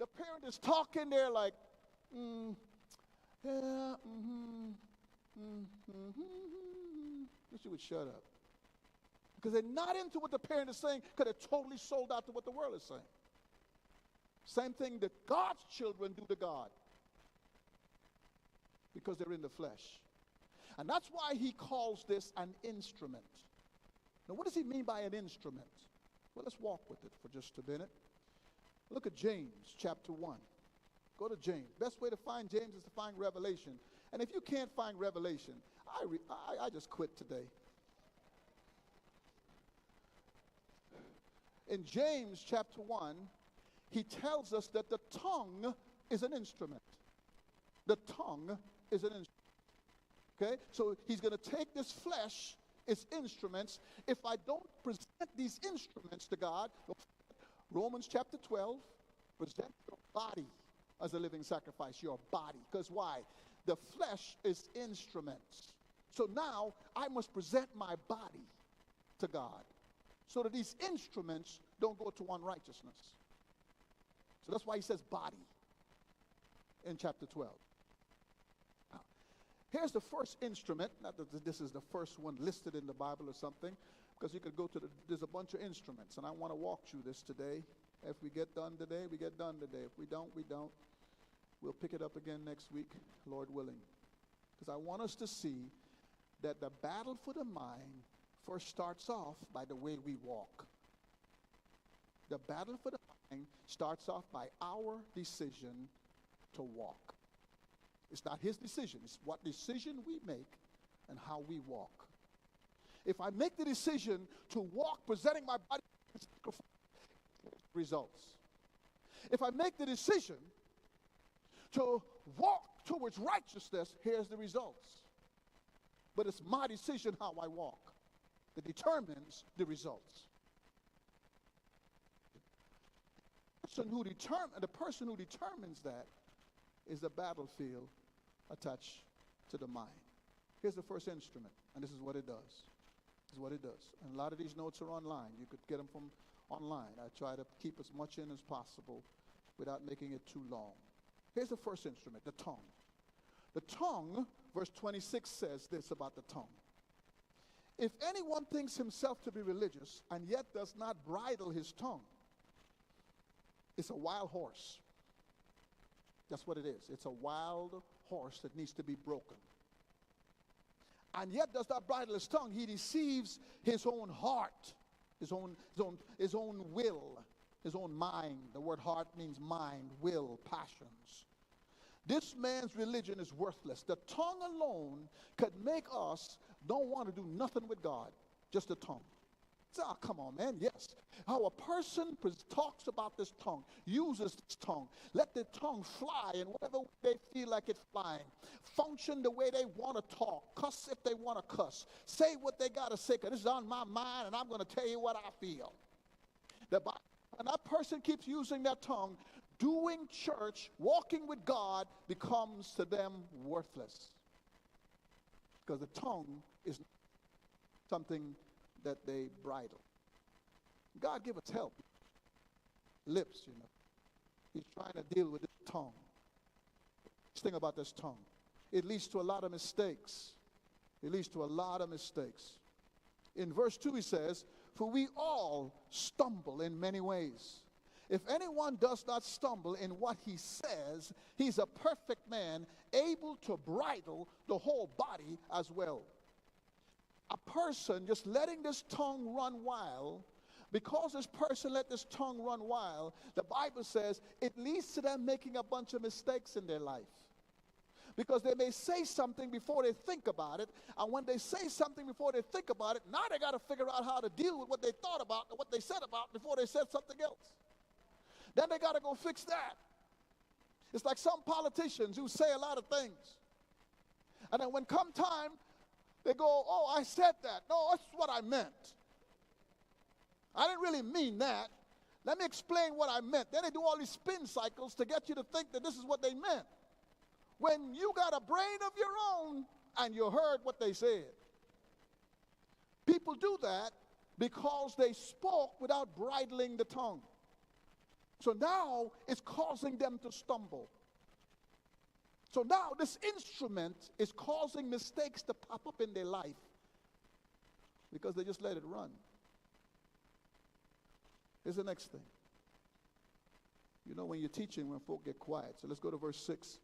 The parent is talking there like, mm, yeah, mm-hmm, mm-hmm. Wish you would shut up. Because they're not into what the parent is saying, because they're totally sold out to what the world is saying. Same thing that God's children do to God, because they're in the flesh. And that's why he calls this an instrument. Now, what does he mean by an instrument? Well, let's walk with it for just a minute. Look at James chapter 1. Go to James. Best way to find James is to find Revelation. And if you can't find Revelation, I just quit today. In James chapter 1, he tells us that the tongue is an instrument. The tongue is an instrument. Okay? So he's going to take this flesh, its instruments. If I don't present these instruments to God, Romans chapter 12, present your body as a living sacrifice, your body. Because why? The flesh is instruments. So now I must present my body to God, so that these instruments don't go to unrighteousness. So that's why he says body in chapter 12. Now, here's the first instrument. Not that this is the first one listed in the Bible or something, because you could go to there's a bunch of instruments, and I want to walk through this today. If we get done today, we get done today. If we don't, we don't. We'll pick it up again next week, Lord willing. Because I want us to see that the battle for the mind first starts off by the way we walk. The battle for the mind starts off by our decision to walk. It's not his decision. It's what decision we make and how we walk. If I make the decision to walk presenting my body, results. If I make the decision to walk towards righteousness, here's the results. But it's my decision how I walk that determines the results. The person who determines that is the battlefield attached to the mind. Here's the first instrument, and this is what it does. This is what it does. And a lot of these notes are online. You could get them from online. I try to keep as much in as possible without making it too long. Here's the first instrument, the tongue. The tongue, verse 26 says this about the tongue. If anyone thinks himself to be religious and yet does not bridle his tongue, it's a wild horse. That's what it is. It's a wild horse that needs to be broken. And yet does not bridle his tongue. He deceives his own heart, his own will, his own mind. The word heart means mind, will, passions. This man's religion is worthless. The tongue alone could make us don't want to do nothing with God. Just the tongue. Oh, come on, man. Yes. How a person talks about this tongue, uses this tongue. Let the tongue fly in whatever way they feel like it's flying. Function the way they want to talk. Cuss if they want to cuss. Say what they got to say, because this is on my mind, and I'm going to tell you what I feel. And that person keeps using that tongue, doing church, walking with God, becomes to them worthless. Because the tongue is something that they bridle. God give us help. Lips, you know. He's trying to deal with this tongue. This thing about this tongue. It leads to a lot of mistakes. It leads to a lot of mistakes. In verse 2 he says, for we all stumble in many ways. If anyone does not stumble in what he says, he's a perfect man, able to bridle the whole body as well. A person just letting this tongue run wild, because this person let this tongue run wild, the Bible says it leads to them making a bunch of mistakes in their life. Because they may say something before they think about it, and when they say something before they think about it, now they got to figure out how to deal with what they thought about and what they said about before they said something else. Then they got to go fix that. It's like some politicians who say a lot of things, and then when come time, they go, oh, I said that. No, that's what I meant. I didn't really mean that. Let me explain what I meant. Then they do all these spin cycles to get you to think that this is what they meant, when you got a brain of your own and you heard what they said. People do that because they spoke without bridling the tongue. So now it's causing them to stumble. So now this instrument is causing mistakes to pop up in their life because they just let it run. Here's the next thing. You know when you're teaching, when folk get quiet. So let's go to verse 6.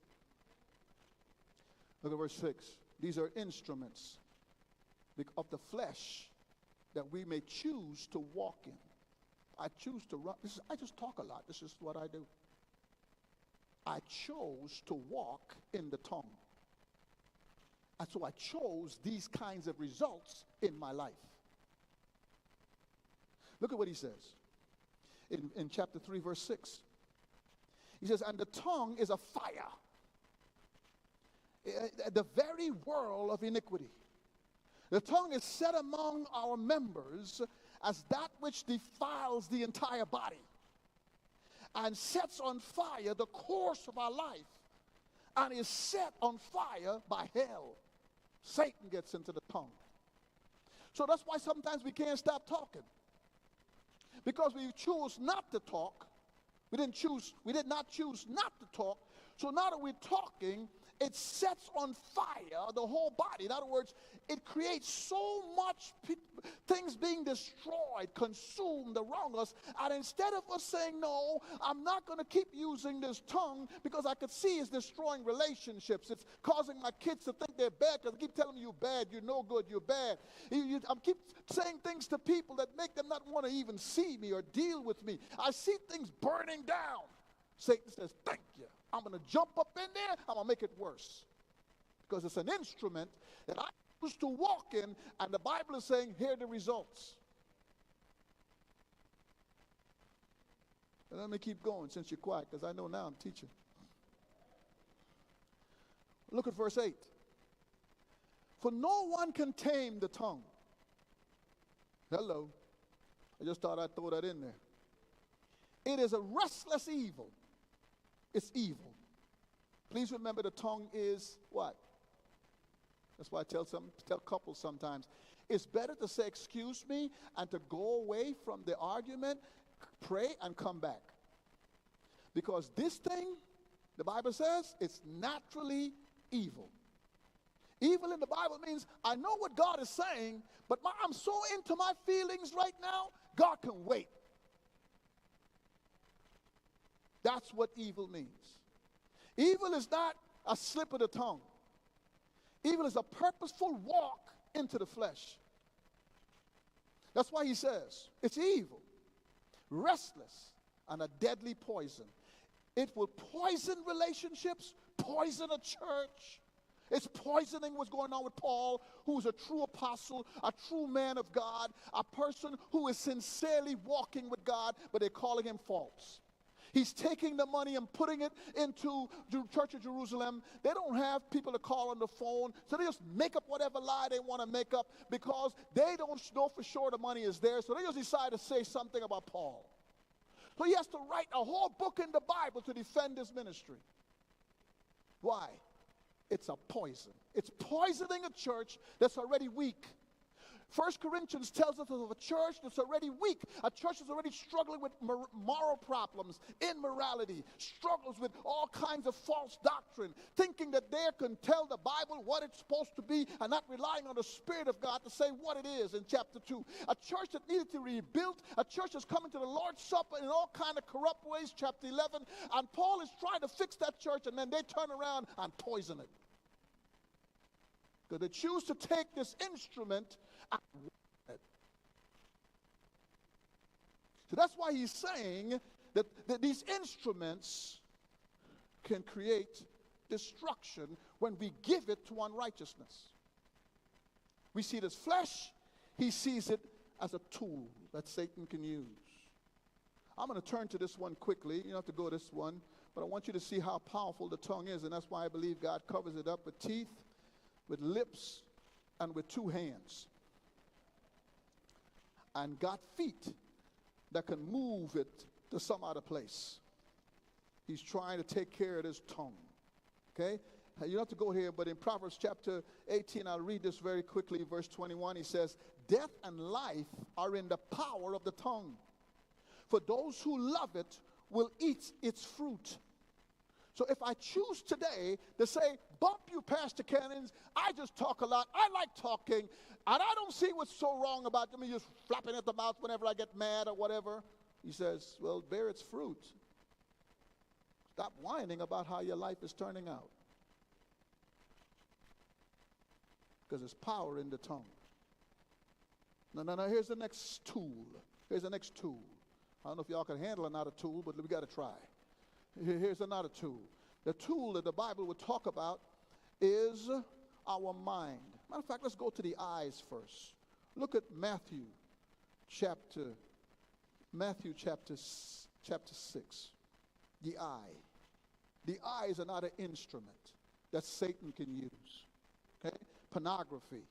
Look at verse 6. These are instruments of the flesh that we may choose to walk in. I choose to run. I just talk a lot. This is what I do. I chose to walk in the tongue. And so I chose these kinds of results in my life. Look at what he says in chapter 3, verse 6. He says, and the tongue is a fire, the very whirl of iniquity. The tongue is set among our members as that which defiles the entire body and sets on fire the course of our life and is set on fire by hell. Satan gets into the tongue. So that's why sometimes we can't stop talking. Because we choose not to talk. We did not choose not to talk. So now that we're talking, it sets on fire the whole body. In other words, it creates so much things being destroyed, consumed around us. And instead of us saying, no, I'm not going to keep using this tongue because I could see it's destroying relationships. It's causing my kids to think they're bad because I keep telling them you're bad, you're no good, you're bad. I keep saying things to people that make them not want to even see me or deal with me. I see things burning down. Satan says, thank you. I'm going to jump up in there. I'm going to make it worse. Because it's an instrument that I used to walk in, and the Bible is saying, here are the results. And let me keep going since you're quiet, because I know now I'm teaching. Look at verse 8. For no one can tame the tongue. Hello. I just thought I'd throw that in there. It is a restless evil. It's evil. Please remember the tongue is what? That's why I tell couples sometimes, it's better to say excuse me and to go away from the argument, pray and come back. Because this thing, the Bible says, it's naturally evil. Evil in the Bible means I know what God is saying, but I'm so into my feelings right now, God can wait. That's what evil means. Evil is not a slip of the tongue. Evil is a purposeful walk into the flesh. That's why he says it's evil, restless, and a deadly poison. It will poison relationships, poison a church. It's poisoning what's going on with Paul, who's a true apostle, a true man of God, a person who is sincerely walking with God, but they're calling him false. He's taking the money and putting it into the Church of Jerusalem. They don't have people to call on the phone, so they just make up whatever lie they want to make up because they don't know for sure the money is there, so they just decide to say something about Paul. So he has to write a whole book in the Bible to defend his ministry. Why? It's a poison. It's poisoning a church that's already weak. 1 Corinthians tells us of a church that's already weak, a church that's already struggling with moral problems, immorality, struggles with all kinds of false doctrine, thinking that they can tell the Bible what it's supposed to be and not relying on the Spirit of God to say what it is in chapter 2. A church that needed to be rebuilt, a church that's coming to the Lord's Supper in all kind of corrupt ways, chapter 11, and Paul is trying to fix that church, and then they turn around and poison it. Because they choose to take this instrument and work it. So that's why he's saying that these instruments can create destruction when we give it to unrighteousness. We see it as flesh. He sees it as a tool that Satan can use. I'm going to turn to this one quickly. You don't have to go to this one. But I want you to see how powerful the tongue is. And that's why I believe God covers it up with teeth, with lips, and with 2 hands. And got feet that can move it to some other place. He's trying to take care of his tongue. Okay? You don't have to go here, but in Proverbs chapter 18, I'll read this very quickly. Verse 21, he says, death and life are in the power of the tongue. For those who love it will eat its fruit. So if I choose today to say, bump you, Pastor Cannons, I just talk a lot, I like talking, and I don't see what's so wrong about me just flapping at the mouth whenever I get mad or whatever, he says, well, bear its fruit. Stop whining about how your life is turning out. Because there's power in the tongue. No, here's the next tool. Here's the next tool. I don't know if y'all can handle another tool, but we got to try. Here's another tool. The tool that the Bible would talk about is our mind. Matter of fact, let's go to the eyes first. Look at Matthew chapter 6. The eye. The eye is another instrument that Satan can use. Okay? Pornography,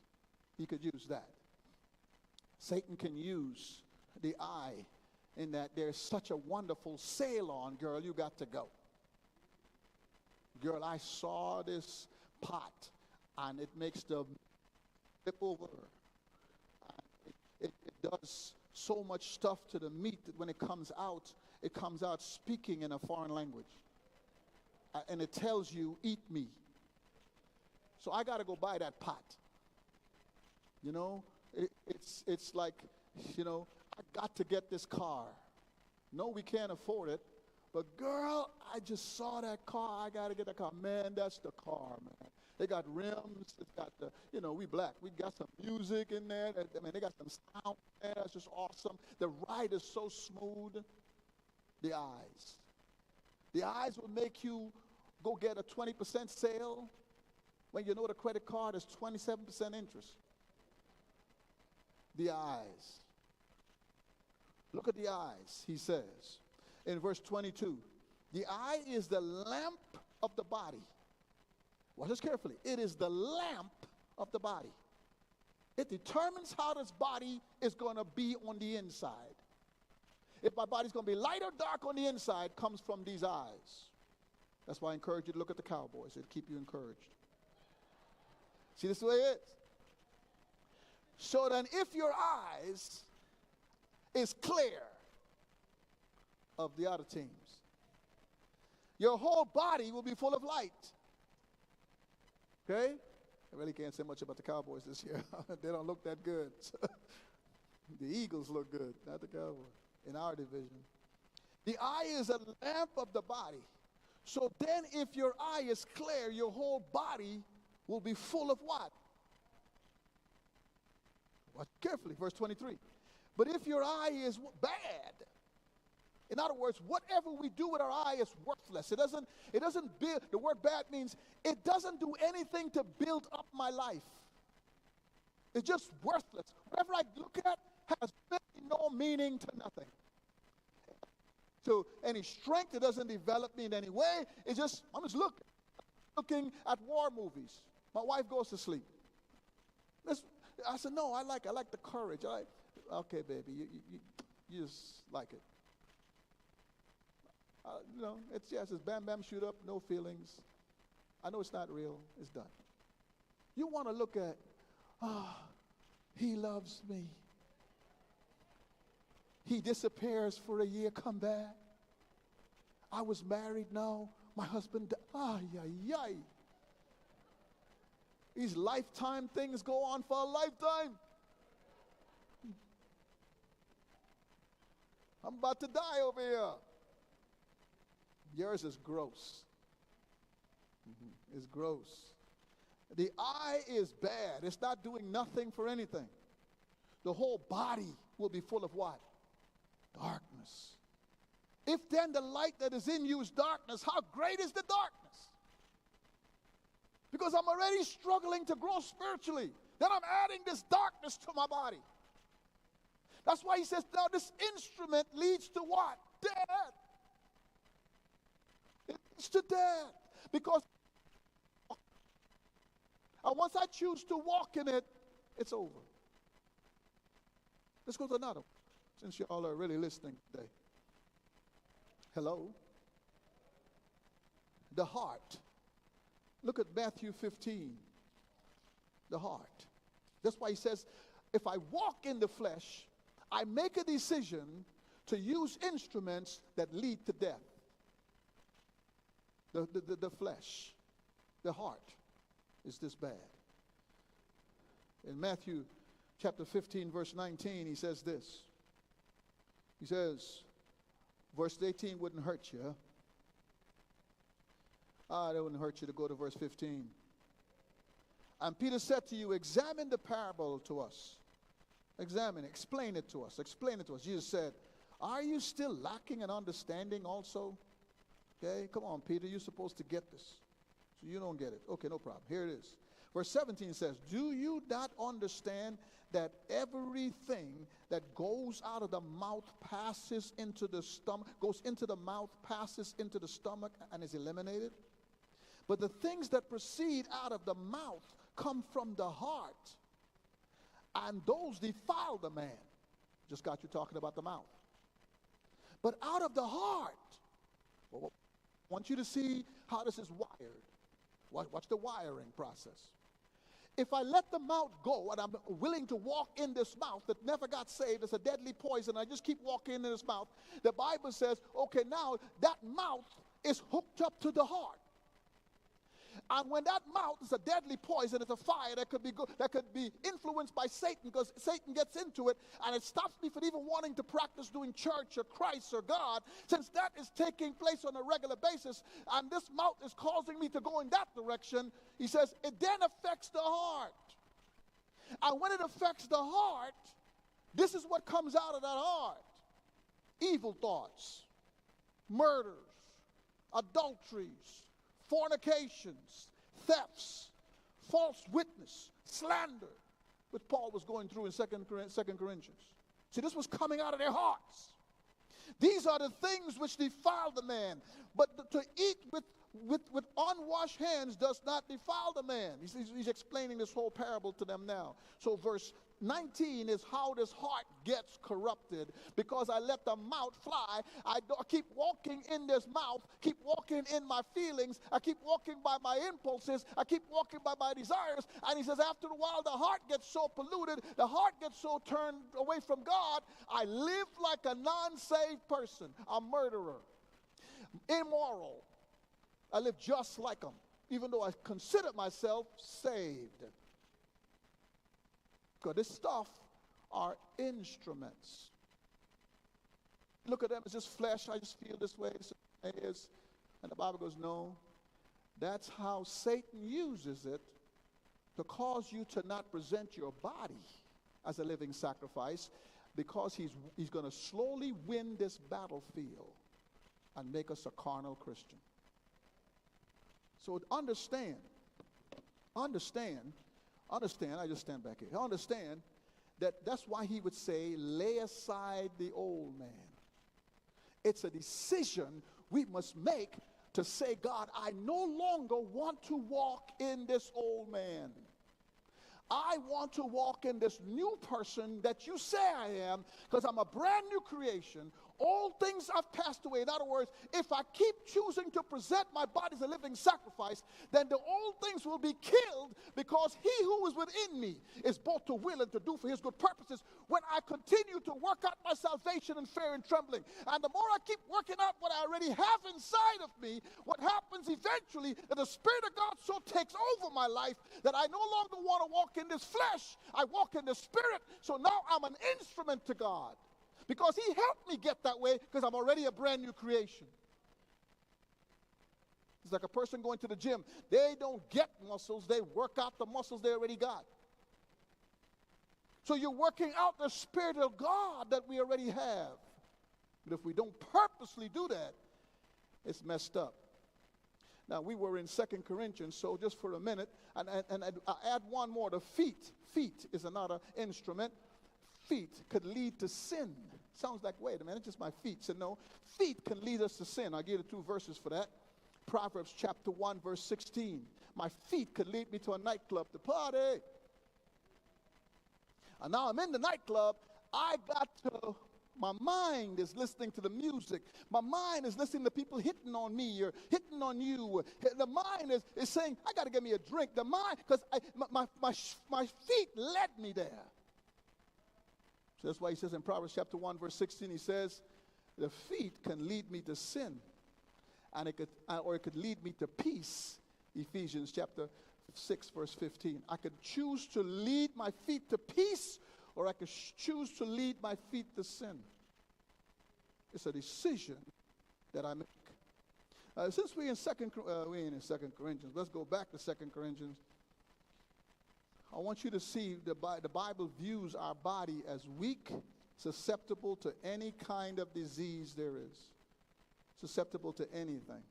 he could use that. Satan can use the eye in that there's such a wonderful sail on, girl, you got to go. Girl, I saw this pot, and it makes the flip over. It does so much stuff to the meat that when it comes out speaking in a foreign language. And it tells you, eat me. So I got to go buy that pot. You know, it's like, you know, I got to get this car. No, we can't afford it. But girl, I just saw that car. I got to get that car. Man, that's the car, man. They got rims. It's got the, you know, we black. We got some music in there. I mean, they got some sound there. That's just awesome. The ride is so smooth. The eyes. The eyes will make you go get a 20% sale when you know the credit card is 27% interest. The eyes. Look at the eyes, he says in verse 22. The eye is the lamp of the body. Watch this carefully. It is the lamp of the body. It determines how this body is going to be on the inside. If my body's going to be light or dark on the inside, comes from these eyes. That's why I encourage you to look at the Cowboys. It'll keep you encouraged. See, this is the way it is. So then if your eyes is clear of the other teams, your whole body will be full of light. Okay? I really can't say much about the Cowboys this year. They don't look that good. The Eagles look good, not the Cowboys, in our division. The eye is a lamp of the body. So then if your eye is clear, your whole body will be full of what? Watch carefully, verse 23. But if your eye is bad, in other words, whatever we do with our eye is worthless. It doesn't build, the word bad means it doesn't do anything to build up my life. It's just worthless. Whatever I look at has really no meaning to nothing. So any strength, it doesn't develop me in any way. I'm just looking at war movies. My wife goes to sleep. I said, no, I like the courage. Okay, baby, you just like it. You know, it's bam, bam, shoot up, no feelings. I know it's not real. It's done. You want to look at, he loves me. He disappears for a year, come back. I was married now. My husband, These lifetime things go on for a lifetime. I'm about to die over here. Yours is gross. It's gross. The eye is bad. It's not doing nothing for anything. The whole body will be full of what? Darkness. If then the light that is in you is darkness, how great is the darkness? Because I'm already struggling to grow spiritually. Then I'm adding this darkness to my body. That's why he says, now this instrument leads to what? Death. It leads to death. Because once I choose to walk in it, it's over. Let's go to another one, since you all are really listening today. Hello? The heart. Look at Matthew 15. The heart. That's why he says, if I walk in the flesh, I make a decision to use instruments that lead to death. The flesh, the heart is this bad. In Matthew chapter 15, verse 19, he says this. He says, verse 18 wouldn't hurt you. It wouldn't hurt you to go to verse 15. And Peter said to you, examine the parable to us. Examine, explain it to us. Explain it to us. Jesus said, are you still lacking in understanding also? Okay, come on, Peter, you're supposed to get this. So you don't get it. Okay, no problem. Here it is. Verse 17 says, do you not understand that everything that goes out of the mouth passes into the stomach, goes into the mouth, passes into the stomach, and is eliminated? But the things that proceed out of the mouth come from the heart, and those defile the man. Just got you talking about the mouth. But out of the heart, well, I want you to see how this is wired. Watch the wiring process. If I let the mouth go and I'm willing to walk in this mouth that never got saved, it's a deadly poison, I just keep walking in this mouth, the Bible says, okay, now that mouth is hooked up to the heart. And when that mouth is a deadly poison, it's a fire that could be influenced by Satan, because Satan gets into it, and it stops me from even wanting to practice doing church or Christ or God, since that is taking place on a regular basis, and this mouth is causing me to go in that direction. He says, it then affects the heart. And when it affects the heart, this is what comes out of that heart. Evil thoughts, murders, adulteries, fornications, thefts, false witness, slander, which Paul was going through in 2 Corinthians. See, this was coming out of their hearts. These are the things which defile the man. But to eat with unwashed hands does not defile the man. He's explaining this whole parable to them now. So verse 19 is how this heart gets corrupted. Because I let the mouth fly, I keep walking in this mouth, keep walking in my feelings, I keep walking by my impulses, I keep walking by my desires. And he says, after a while, the heart gets so polluted, the heart gets so turned away from God, I live like a non-saved person, a murderer, immoral. I live just like them, even though I consider myself saved. Because this stuff are instruments. Look at them as just flesh. I just feel this way. It is. And the Bible goes, no. That's how Satan uses it to cause you to not present your body as a living sacrifice, because he's going to slowly win this battlefield and make us a carnal Christian. So understand, I just stand back here. Understand that's why he would say, lay aside the old man. It's a decision we must make to say, God, I no longer want to walk in this old man. I want to walk in this new person that you say I am, because I'm a brand new creation. All things have passed away. In other words, if I keep choosing to present my body as a living sacrifice, then the old things will be killed, because he who is within me is both to will and to do for his good purposes when I continue to work out my salvation in fear and trembling. And the more I keep working out what I already have inside of me, what happens eventually, that the Spirit of God so takes over my life that I no longer want to walk in this flesh. I walk in the Spirit. So now I'm an instrument to God. Because he helped me get that way, because I'm already a brand new creation. It's like a person going to the gym. They don't get muscles. They work out the muscles they already got. So you're working out the Spirit of God that we already have. But if we don't purposely do that, it's messed up. Now, we were in 2 Corinthians, so just for a minute, and I add one more. The feet. Feet is another instrument. Feet could lead to sin. Sounds like, wait a minute, just my feet. So no, feet can lead us to sin. I'll give you 2 verses for that. Proverbs chapter 1, verse 16. My feet could lead me to a nightclub to party. And now I'm in the nightclub. My mind is listening to the music. My mind is listening to people hitting on me or hitting on you. The mind is saying, I got to get me a drink. The mind, because my feet led me there. So that's why he says in Proverbs chapter 1, verse 16, he says, The feet can lead me to sin, and it could lead me to peace. Ephesians chapter 6, verse 15. I could choose to lead my feet to peace, or I could choose to lead my feet to sin. It's a decision that I make. Since we're in Second Corinthians, let's go back to 2 Corinthians. I want you to see the Bible views our body as weak, susceptible to any kind of disease there is. Susceptible to anything.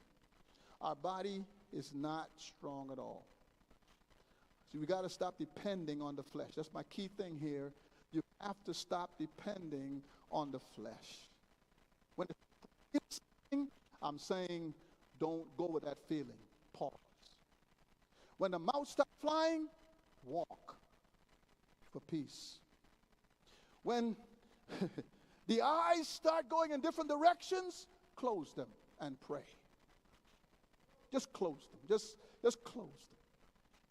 Our body is not strong at all. So we got to stop depending on the flesh. That's my key thing here. You have to stop depending on the flesh. When it's something, I'm saying don't go with that feeling. Pause. When the mouth starts flying, walk for peace. When the eyes start going in different directions, close them and pray. Just close them. Just close them.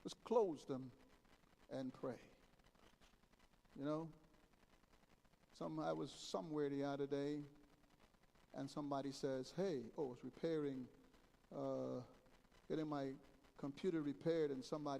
Just close them and pray. You know, I was somewhere the other day, and somebody says, hey, I was repairing, getting my computer repaired, and somebody